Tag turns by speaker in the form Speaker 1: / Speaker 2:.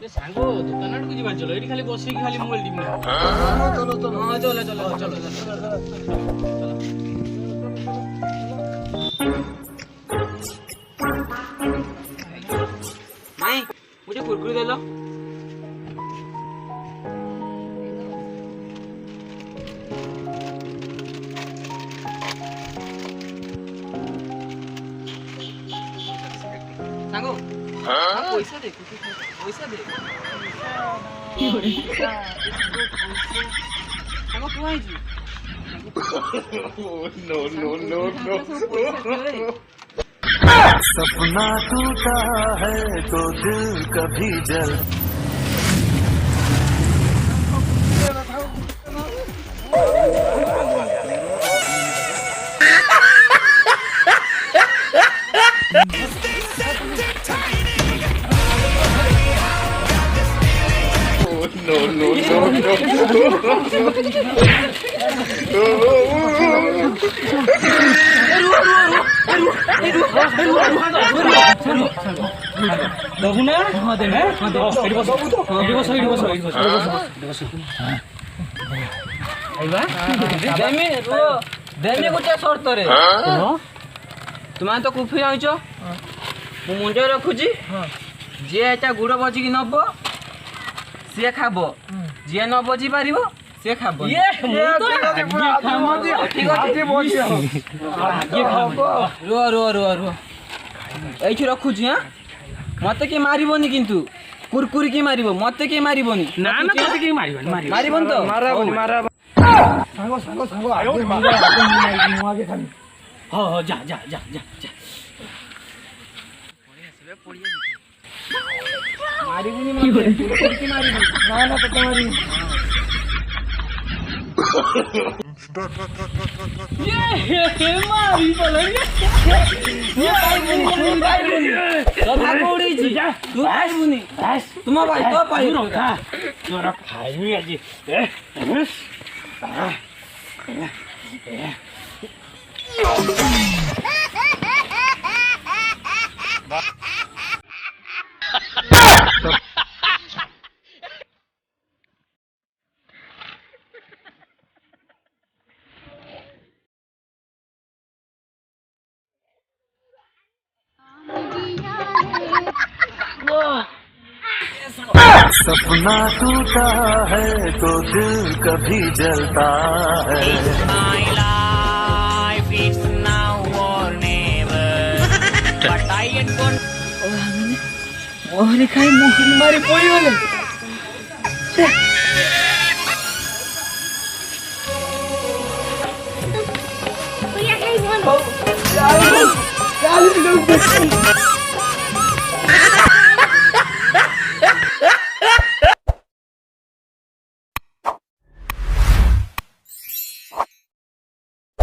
Speaker 1: सांग दुकान आड़ को जीवा चलो एठी खाली बसी खाली मोबाइल टिप ना चलो चलो हां चलो चलो चलो माई मुझे कुरकुरे दे लो सांगो पैसा दे पैसा दे सांगो क्यों आई जी
Speaker 2: नो सपना टूटा है तो दिल कभी जल
Speaker 1: तुम्हें तो कुफी आईच मु मुंड रखुची जी एटा गुड़ बजिकी नब सी खाब जी न बजी पार सी खाब रुह रुह रुह रुह ये रखुची हाँ मत किए मारबनी किंतु कुरकुरी की मार मत किए मारबनी ना ना मत किए मारबन तो
Speaker 2: सांगो सांगो सांगो आगे खाली
Speaker 1: हाँ जा जा जा जा जा मारिबुनी कुरकुरी मारिबु ना ना तो मारी ये मारी बोलेंगे ये मारिबुनी तो भागोड़ी जी तू मारिबुनी तुम भाई तो पाई रखा तोरा खाई हुई आज
Speaker 2: सपना टूटा है तो दिल कभी जलता है
Speaker 3: My life is now or never. But I ain't gonna.
Speaker 1: मोहरी खाई मोहरी मारी पोई वाले
Speaker 4: Kuya, kayo mo.